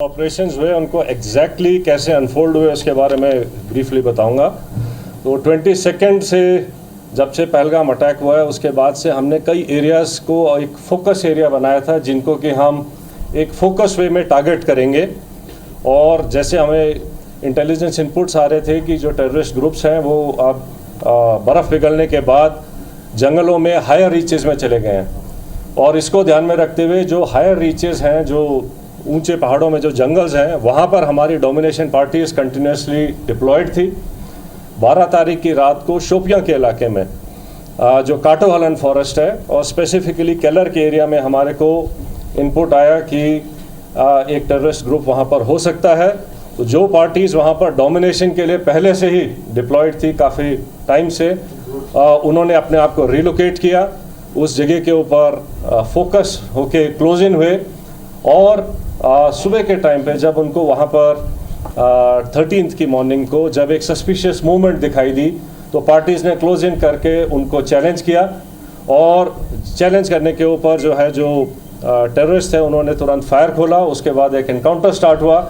Operations हुए उनको exactly कैसे अनफोल्ड हुए उसके बारे में ब्रीफली बताऊंगा। तो 22 से जब से पहलगाम अटैक हुआ है उसके बाद से हमने कई एरियाज़ को एक फोकस एरिया बनाया था जिनको कि हम एक फोकस वे में टारगेट करेंगे। और जैसे हमें इंटेलिजेंस इनपुट्स आ रहे थे कि जो टेररिस्ट ग्रुप्स हैं वो अब बर्फ़ पिघलने के बाद जंगलों में हायर रीचेज़ में चले गए हैं, और इसको ध्यान में रखते हुए जो हायर रीचेज़ हैं, जो ऊंचे पहाड़ों में जो जंगल्स हैं, वहाँ पर हमारी डोमिनेशन पार्टीज कंटिन्यूसली डिप्लॉयड थी। 12 तारीख की रात को शोपियां के इलाके में जो काटो हलन फॉरेस्ट है और स्पेसिफिकली केलर के एरिया में हमारे को इनपुट आया कि एक टेररिस्ट ग्रुप वहाँ पर हो सकता है। तो जो पार्टीज़ वहाँ पर डोमिनेशन के लिए पहले से ही डिप्लॉयड थी काफ़ी टाइम से, उन्होंने अपने आप को रिलोकेट किया, उस जगह के ऊपर फोकस होके क्लोज इन हुए। और सुबह के टाइम पे जब उनको वहाँ पर 13th की मॉर्निंग को जब एक सस्पिशियस मूवमेंट दिखाई दी तो पार्टीज़ ने क्लोज इन करके उनको चैलेंज किया, और चैलेंज करने के ऊपर जो टेररिस्ट थे उन्होंने तुरंत फायर खोला। उसके बाद एक एनकाउंटर स्टार्ट हुआ,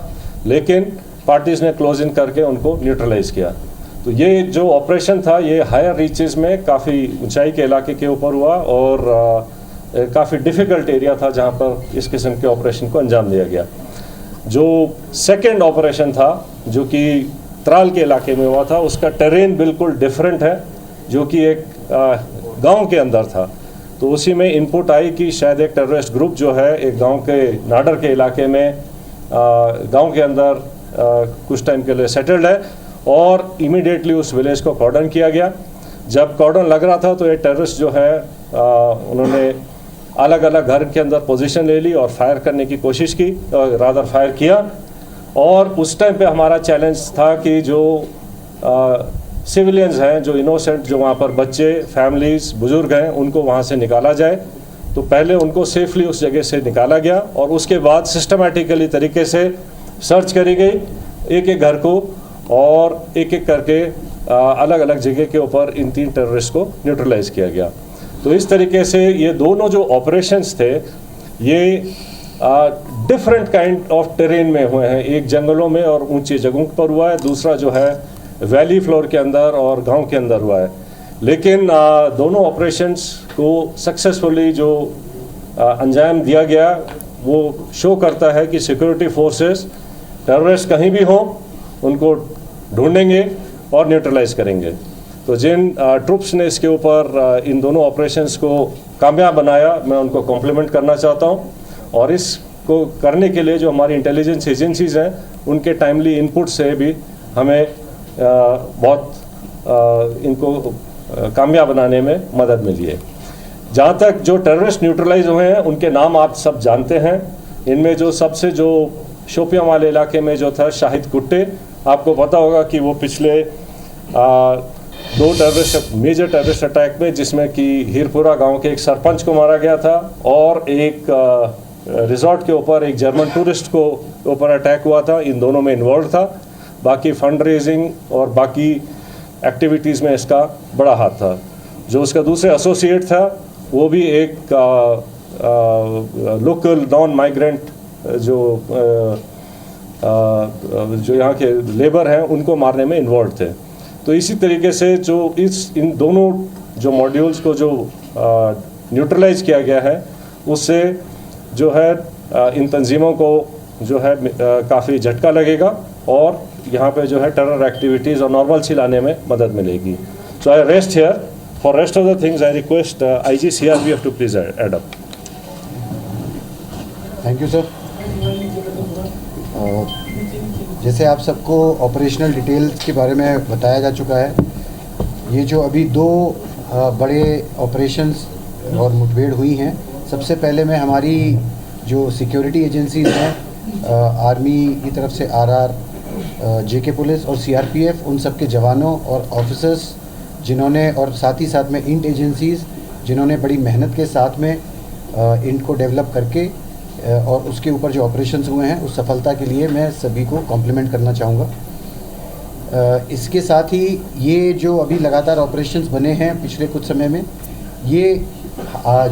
लेकिन पार्टीज़ ने क्लोज इन करके उनको न्यूट्रलाइज किया। तो ये जो ऑपरेशन था ये हायर रीचेस में काफ़ी ऊंचाई के इलाके के ऊपर हुआ और काफ़ी डिफ़िकल्ट एरिया था जहाँ पर इस किस्म के ऑपरेशन को अंजाम दिया गया। जो सेकंड ऑपरेशन था जो कि त्राल के इलाके में हुआ था, उसका टेरेन बिल्कुल डिफरेंट है, जो कि एक गांव के अंदर था। तो उसी में इनपुट आई कि शायद एक टेररिस्ट ग्रुप जो है एक गांव के नाडर के इलाके में गांव के अंदर कुछ टाइम के लिए सेटल्ड है, और इमीडिएटली उस विलेज को कॉर्डन किया गया। जब कॉर्डन लग रहा था तो ये टेररिस्ट जो है उन्होंने अलग अलग घर के अंदर पोजीशन ले ली और फायर करने की कोशिश की, रादर फायर किया। और उस टाइम पे हमारा चैलेंज था कि जो सिविलियंस हैं, जो इनोसेंट, जो वहाँ पर बच्चे, फैमिलीज़, बुज़ुर्ग हैं, उनको वहाँ से निकाला जाए। तो पहले उनको सेफली उस जगह से निकाला गया और उसके बाद सिस्टमेटिकली तरीके से सर्च करी गई एक एक घर को, और एक एक करके अलग अलग जगह के ऊपर इन 3 टेररिस्ट को न्यूट्रलाइज किया गया। तो इस तरीके से ये दोनों जो ऑपरेशंस थे ये डिफरेंट काइंड ऑफ टेरेन में हुए हैं। एक जंगलों में और ऊंची जगहों पर हुआ है, दूसरा जो है वैली फ्लोर के अंदर और गांव के अंदर हुआ है। लेकिन दोनों ऑपरेशंस को सक्सेसफुली जो अंजाम दिया गया वो शो करता है कि सिक्योरिटी फोर्सेस टेररिस्ट कहीं भी हों उनको ढूंढेंगे और न्यूट्रलाइज करेंगे। तो जिन ट्रुप्स ने इसके ऊपर इन दोनों ऑपरेशंस को कामयाब बनाया, मैं उनको कॉम्प्लीमेंट करना चाहता हूं। और इसको करने के लिए जो हमारी इंटेलिजेंस एजेंसीज़ हैं उनके टाइमली इनपुट से भी हमें बहुत इनको कामयाब बनाने में मदद मिली है। जहाँ तक जो टेररिस्ट न्यूट्रलाइज हुए हैं उनके नाम आप सब जानते हैं। इनमें जो सबसे जो शोपियां वाले इलाके में जो था शाहिद कुट्टे, आपको पता होगा कि वो पिछले 2 मेजर टेररिस्ट अटैक में, जिसमें कि हीरपुरा गांव के एक सरपंच को मारा गया था और एक रिजॉर्ट के ऊपर एक जर्मन टूरिस्ट को ऊपर अटैक हुआ था, इन दोनों में इन्वॉल्व था। बाकी फंड रेजिंग और बाकी एक्टिविटीज़ में इसका बड़ा हाथ था। जो उसका दूसरे एसोसिएट था वो भी एक लोकल नॉन माइग्रेंट जो यहाँ के लेबर हैं उनको मारने में इन्वॉल्व थे। तो इसी तरीके से जो इन दोनों जो मॉड्यूल्स को जो न्यूट्रलाइज किया गया है उससे जो है इन तंजीमों को जो है काफ़ी झटका लगेगा और यहाँ पे जो है टेरर एक्टिविटीज़ और नॉर्मलसी लाने में मदद मिलेगी। So I rest here. For rest of the things I request IG CRPF to please add up. Thank you sir. जैसे आप सबको ऑपरेशनल डिटेल्स के बारे में बताया जा चुका है, ये जो अभी 2 बड़े ऑपरेशंस और मुठभेड़ हुई हैं, सबसे पहले में हमारी जो सिक्योरिटी एजेंसीज़ हैं, आर्मी की तरफ से RR, JK पुलिस और CRPF, उन सब के जवानों और ऑफिसर्स जिन्होंने, और साथ ही साथ में इंट एजेंसीज़ जिन्होंने बड़ी मेहनत के साथ में इंट को डेवलप करके और उसके ऊपर जो ऑपरेशंस हुए हैं उस सफलता के लिए मैं सभी को कॉम्प्लीमेंट करना चाहूँगा। इसके साथ ही ये जो अभी लगातार ऑपरेशंस बने हैं पिछले कुछ समय में, ये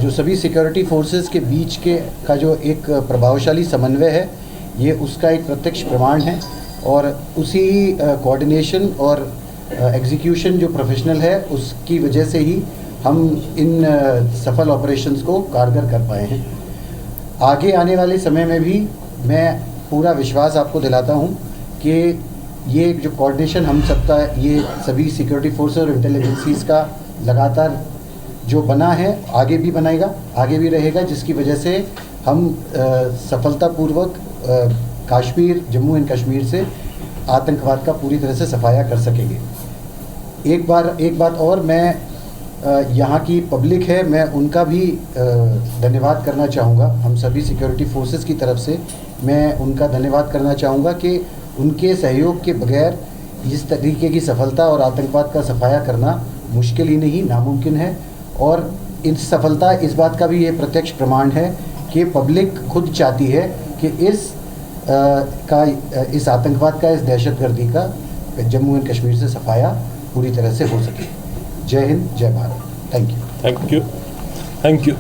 जो सभी सिक्योरिटी फोर्सेस के बीच का जो एक प्रभावशाली समन्वय है, ये उसका एक प्रत्यक्ष प्रमाण है। और उसी कोऑर्डिनेशन और एग्जीक्यूशन जो प्रोफेशनल है उसकी वजह से ही हम इन सफल ऑपरेशंस को कारगर कर पाए हैं। आगे आने वाले समय में भी मैं पूरा विश्वास आपको दिलाता हूँ कि ये जो कोऑर्डिनेशन हम सबका, ये सभी सिक्योरिटी फोर्सेस और इंटेलिजेंसीज का लगातार जो बना है आगे भी बनेगा, आगे भी रहेगा, जिसकी वजह से हम सफलतापूर्वक कश्मीर, जम्मू एंड कश्मीर से आतंकवाद का पूरी तरह से सफाया कर सकेंगे। एक बात और, मैं यहाँ की पब्लिक है, मैं उनका भी धन्यवाद करना चाहूँगा। हम सभी सिक्योरिटी फोर्सेस की तरफ से मैं उनका धन्यवाद करना चाहूँगा कि उनके सहयोग के बगैर इस तरीके की सफलता और आतंकवाद का सफाया करना मुश्किल ही नहीं, नामुमकिन है। और इस सफलता, इस बात का भी ये प्रत्यक्ष प्रमाण है कि पब्लिक खुद चाहती है कि इस आतंकवाद का, इस दहशतगर्दी का जम्मू एंड कश्मीर से सफाया पूरी तरह से हो सके। जय हिंद, जय Bharat. Thank you. Thank you. Thank you.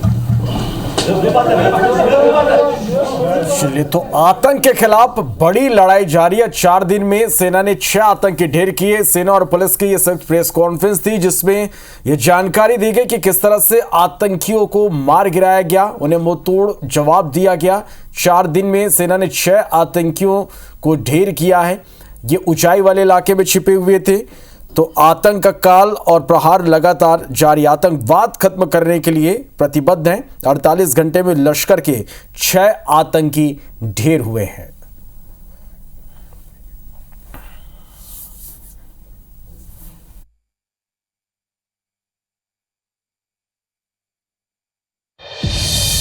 चलिए, तो आतंक के खिलाफ बड़ी लड़ाई जारी है। 4 दिन में सेना ने 6 आतंकी ढेर किए। सेना और पुलिस की ये संयुक्त प्रेस कॉन्फ्रेंस थी जिसमें ये जानकारी दी गई कि किस तरह से आतंकियों को मार गिराया गया, उन्हें मुंहतोड़ जवाब दिया गया। 4 दिन में सेना ने 6 आतंकियों को ढेर किया है। ये ऊंचाई वाले इलाके में छिपे हुए थे। तो आतंक का काल और प्रहार लगातार जारी। आतंकवाद खत्म करने के लिए प्रतिबद्ध हैं। 48 घंटे में लश्कर के 6 आतंकी ढेर हुए हैं।